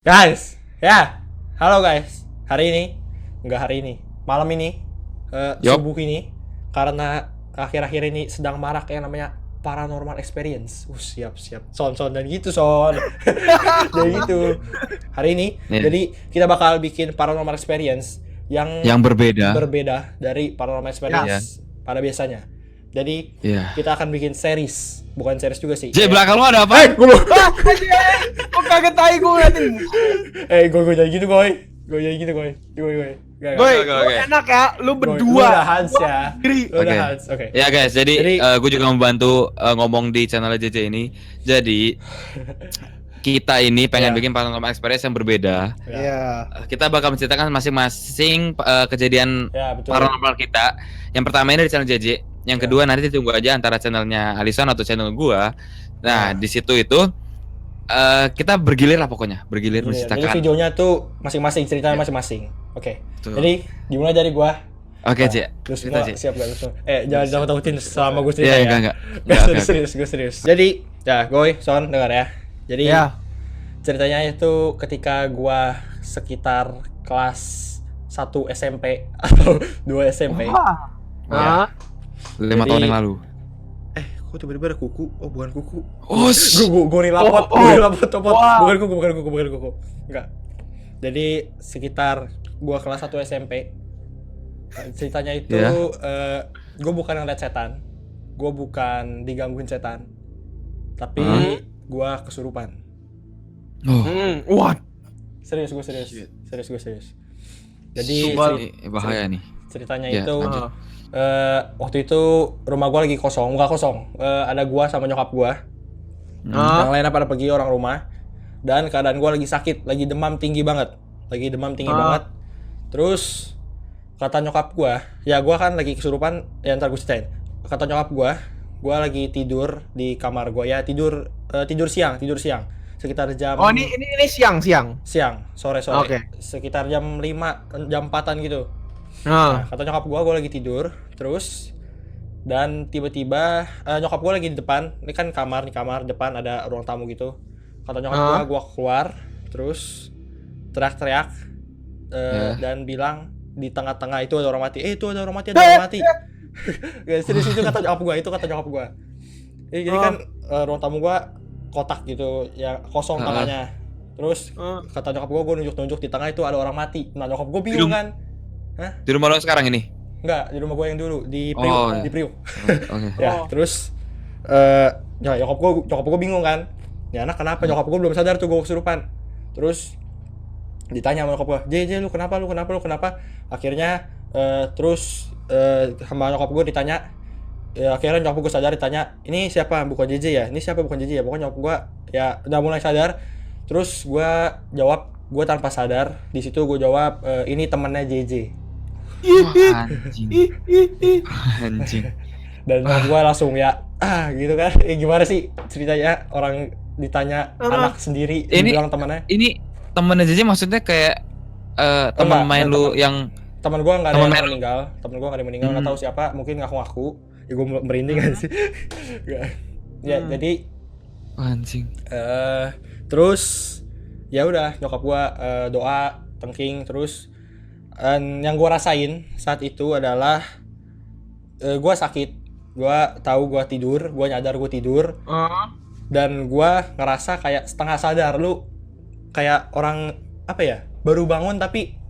Guys, ya, halo guys. Hari ini, malam ini, Yup. subuh ini, karena akhir-akhir ini sedang marak yang namanya paranormal experience. Siap, siap. Son, dan gitu, son. Dan gitu. Hari ini, Nih, jadi kita bakal bikin paranormal experience yang yang berbeda. berbeda dari paranormal Ya. experience pada biasanya. Jadi, Iya. kita akan bikin series. Bukan series juga sih. J, kayak- belakang lu ada apa? Gue Kok kaget tai gue ngeliatin. gue jadi gitu, Goy. Gue jadi gitu, Goy. Gue. Boy, Oke, lu oke. enak ya, lu Lu berdua. udah Hans ya. Diri. Lu udah Oke. Hans. Oke. Ya guys, jadi, Jadi- gue juga membantu ngomong di channel JJ ini. Jadi kita ini pengen Ya. bikin paranormal experience yang berbeda. Ya. Iya. Kita bakal menceritakan masing-masing kejadian Ya, betul. paranormal kita. Yang pertama ini dari channel JJ. Yang Ya. kedua nanti ditunggu aja antara channelnya Alison atau channel gua. Nah, Ya. di situ itu kita bergilir lah pokoknya, bergilir Jadi menceritakan. videonya tuh masing-masing ceritanya masing-masing. Oke. Tuh. Jadi dimulai dari gua. Oke, Nah, J. Terus Cerita, semua J. siap gak lu semua? Jangan takutin selama gue cerita Iya, ya. enggak. Nggak, Oke, oke. serius, gue serius. Jadi, ya, Goy, Son, dengar ya. Jadi, Iya. ceritanya itu ketika gua sekitar kelas 1 SMP atau 2 SMP. Wah. Ya. Ah. 5 Jadi- tahun yang lalu. Kok tiba-tiba ada kuku? Oh, bukan kuku. Oh, Gue nilapot, Oh, gue nilapot topot. Wow. Bukan kuku. Enggak. Jadi sekitar gua kelas 1 SMP. Ceritanya itu Iya. gue bukan ngeliat setan. Gue bukan digangguin setan. Tapi gua kesurupan. Oh, Wah. Serius, gue serius. Serius. Jadi Sumpah. ini bahaya nih. ceritanya Ya, itu lanjut. waktu itu rumah gua lagi kosong, nggak kosong. Ada gua sama nyokap gua. Ah. Yang lainnya pada pergi orang rumah. Dan keadaan gue lagi sakit, lagi demam tinggi banget. Banget. Terus kata nyokap gue, ya gue kan lagi kesurupan, ya ntar gue ceritain. Kata nyokap gue lagi tidur di kamar gue, ya tidur siang. Sekitar jam Oh, ini siang. sore. Oke. Sekitar jam 5, jam 4-an gitu. Nah. Kata nyokap gue lagi tidur, terus dan tiba-tiba nyokap gue lagi di depan. Ini kan kamar depan ada ruang tamu gitu. Kata nyokap gue keluar, terus teriak-teriak dan bilang di tengah-tengah itu ada orang mati. Itu ada orang mati. Guys, serius itu kata nyokap gue. Jadi kan ruang tamu gue kotak gitu, ya kosong tengahnya. Terus kata nyokap gue nunjuk-nunjuk di tengah itu ada orang mati. Nah, nyokap gue bingung kan. Di rumah lo sekarang ini? Enggak, di rumah gue yang dulu di Priuk, Oh, ya. di Priuk. Oke. Ya, terus ya nyokap gue bingung kan. Ya anak kenapa? Nyokap gue belum sadar tuh gue kesurupan. Terus ditanya sama nyokap gue, "JJ, lu kenapa? Akhirnya terus sama nyokap gue ditanya. Ya, akhirnya nyokap gue sadar, ditanya, "Ini siapa? Bukan JJ ya? Pokoknya nyokap gue ya udah mulai sadar. Terus gue jawab, gue tanpa sadar. Di situ gue jawab, "Ini temennya JJ." Wah, anjing. Dan nyokap gue langsung ya gitu kan. Gimana sih ceritanya orang ditanya anak sendiri dibilang temannya? Ini temennya JJ maksudnya kayak teman Enggak, main bukan lu teman. yang Teman gue nggak ada Teman yang main lu. meninggal. Nggak tahu siapa, mungkin ngaku-ngaku. Ya gue merinding kan sih. Ya jadi anjing. terus ya udah nyokap gue doa tengking terus. Yang gue rasain saat itu adalah gue sakit. Gue tahu gue tidur, gue nyadar gue tidur. Dan gue ngerasa kayak setengah sadar. Lu kayak orang apa ya, baru bangun tapi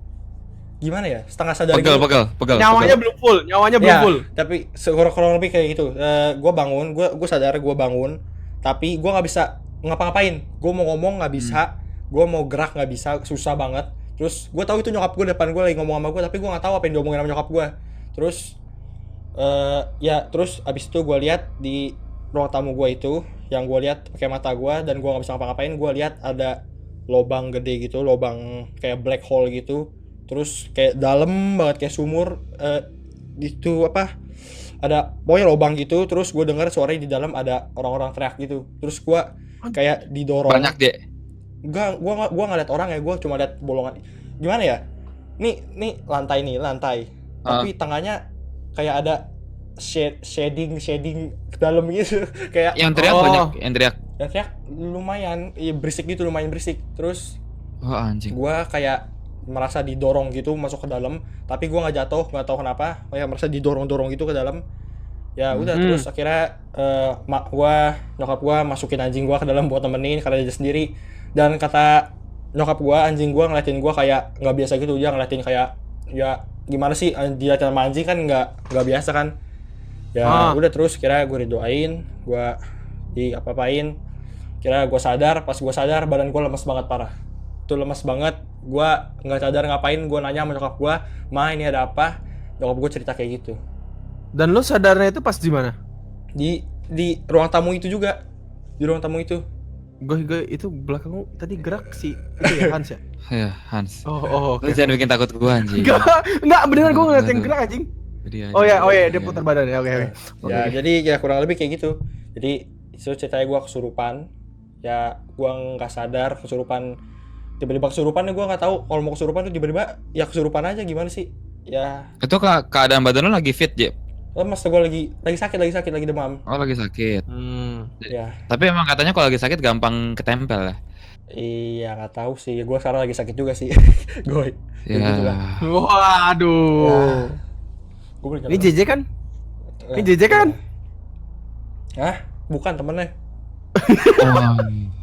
gimana ya, setengah sadar gitu. Pegel. Nyawanya belum full. Tapi kurang lebih kayak gitu. Gue bangun, gue sadar gue bangun, tapi gue nggak bisa ngapa-ngapain. Gue mau ngomong nggak bisa, gue mau gerak nggak bisa, susah banget. Terus gue tahu itu nyokap gue depan gue lagi ngomong sama gue, tapi gue nggak tahu apa yang diomongin sama nyokap gue. Terus terus abis itu gue lihat di ruang tamu gue itu, yang gue lihat pakai mata gue dan gue nggak bisa ngapa-ngapain. Gue lihat ada lobang gede gitu, lobang kayak black hole gitu. Terus kayak dalam banget kayak sumur, itu apa? Ada pokoknya lobang gitu. Terus gue dengar suaranya di dalam ada orang-orang teriak gitu. Terus gue kayak didorong. Banyak deh. Enggak, gua nggak liat orang ya, gua cuma liat bolongan. Gimana ya? Nih lantai. Tapi tengahnya kayak ada shading ke dalam gitu. Kayak Yang teriak banyak, yang teriak. yang teriak lumayan, iya berisik gitu, lumayan berisik. Terus Oh anjing. Gue kayak merasa didorong gitu masuk ke dalam, tapi gue nggak jatuh, nggak tahu kenapa, kayak merasa didorong-dorong gitu ke dalam. Ya udah terus akhirnya mak gue, nyokap gue masukin anjing gue ke dalam buat nemenin karena dia sendiri. Dan kata nyokap gue, anjing gue ngeliatin gue kayak nggak biasa gitu, dia ngeliatin kayak ya gimana sih, diliatin sama anjing kan nggak biasa kan. Ya udah terus kira gue didoain, gue di apa-apain, kira gue sadar. Pas gue sadar badan gue lemes banget parah, tuh lemes banget. Gue nggak sadar ngapain, gue nanya sama nyokap gue, "Ma, ini ada apa?" Nyokap gue cerita kayak gitu. Dan lu sadarnya itu pas di mana? Di ruang tamu itu juga, di ruang tamu itu. Gue itu belakangmu tadi gerak sih. Itu ya Hans ya? Ya Hans. Oh, Lu jangan bikin takut gua anjing. Enggak beneran gue ngeliat yang Aduh. gerak anjing. Jadi Oh anjing. ya, dia putar badan ya. Oke. Ya jadi ya kurang lebih kayak gitu. Jadi itu ceritanya gue kesurupan. Ya gue nggak sadar kesurupan, tiba-tiba kesurupan. Ya gue nggak tahu kalau mau kesurupan tuh tiba-tiba ya kesurupan aja, gimana sih ya. Itu keadaan badan lu lagi fit, Jep? Lemas, gue lagi sakit, lagi demam. Oh, lagi sakit. Ya Tapi emang katanya kalau lagi sakit gampang ketempel ya. iya nggak tahu sih, gue sekarang lagi sakit juga sih. Gue Ya. Waduh. Ini JJ kan? Ini JJ kan? Hah? Bukan temennya.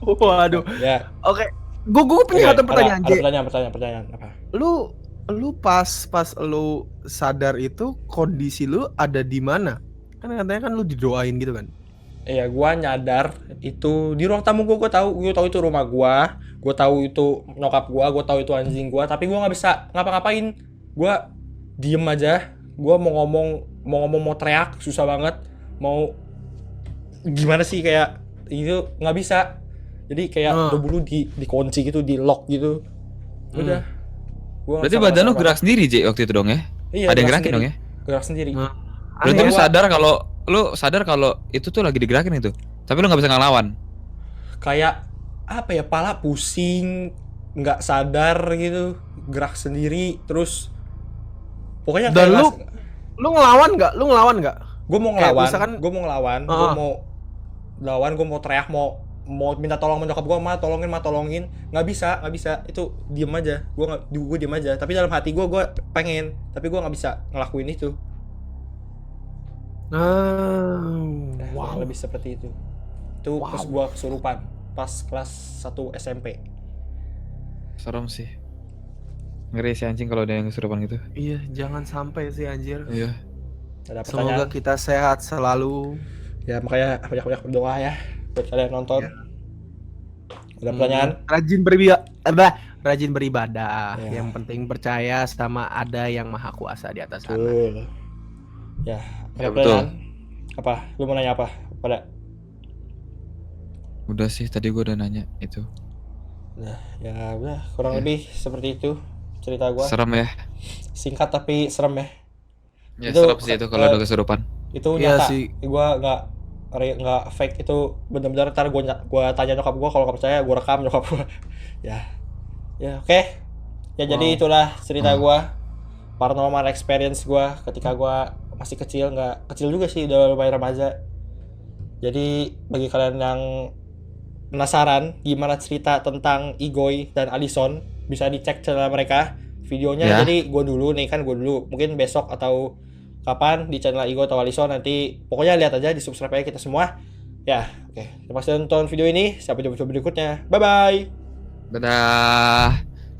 Waduh. Ya. Oke. Gue punya satu pertanyaan, J. Ada pertanyaan apa? Lu pas lu sadar itu kondisi lu ada di mana? Kan katanya kan lu didoain gitu kan? Iya, gua nyadar itu di ruang tamu gua tahu itu rumah gua tahu itu nyokap gua tahu itu anjing gua, tapi gua nggak bisa ngapa-ngapain. Gua diem aja, gua mau ngomong mau teriak susah banget, mau gimana sih kayak itu nggak bisa. Jadi kayak udah bulu dikunci gitu, di lock gitu. Udah. Gua Berarti badan lu gerak sendiri, J, waktu itu dong ya? Iya, Ada yang gerakin dong ya? Gerak sendiri. Berarti lu sadar kalau itu tuh lagi digerakin itu. Tapi lu nggak bisa ngelawan. Kayak apa ya, pala pusing, nggak sadar gitu, gerak sendiri terus. Pokoknya dan kayak lu ngelawan nggak? Gue mau ngelawan, misalkan- gue mau lawan, gue mau teriak, mau minta tolong menyokap gue, ma tolongin, nggak bisa, itu diem aja, gue diem aja, tapi dalam hati gue pengen, tapi gue nggak bisa ngelakuin itu. Wow. Lebih seperti itu. Itu pas gue kesurupan, pas kelas 1 SMP. Serem sih. Ngeri sih anjing kalau ada yang kesurupan gitu. Iya, jangan sampai sih anjir. Iya. Ada pertanyaan? Semoga kita sehat selalu. Ya makanya banyak berdoa ya buat kalian nonton. Ya. Ada pertanyaan? Rajin beribadah. Ya. Yang penting percaya sama ada yang maha kuasa di atas sana. Betul. Ya, ada Ya, pertanyaan? Apa? Lu mau nanya apa? Pada? Udah sih, tadi gua udah nanya itu. Nah, ya udah kurang lebih seperti itu cerita gua. Serem ya. Singkat tapi serem ya. Ya serem sih itu kalau udah kesurupan. Itu Iya nyata. sih. Gua nggak fake, itu benar-benar. Ntar gua tanya nyokap gua, kalau nggak percaya gua rekam nyokap gua. Ya oke. Ya jadi itulah cerita gua, paranormal experience gua ketika gua masih kecil, nggak kecil juga sih, udah lumayan remaja. Jadi bagi kalian yang penasaran gimana cerita tentang Igoy dan Alison, bisa dicek channel mereka videonya ya. Jadi gue dulu mungkin besok atau kapan di channel Igoy atau Alison, nanti pokoknya lihat aja, di subscribe aja kita semua ya. Oke, terima kasih nonton video ini, sampai jumpa berikutnya, bye bye. Dadah.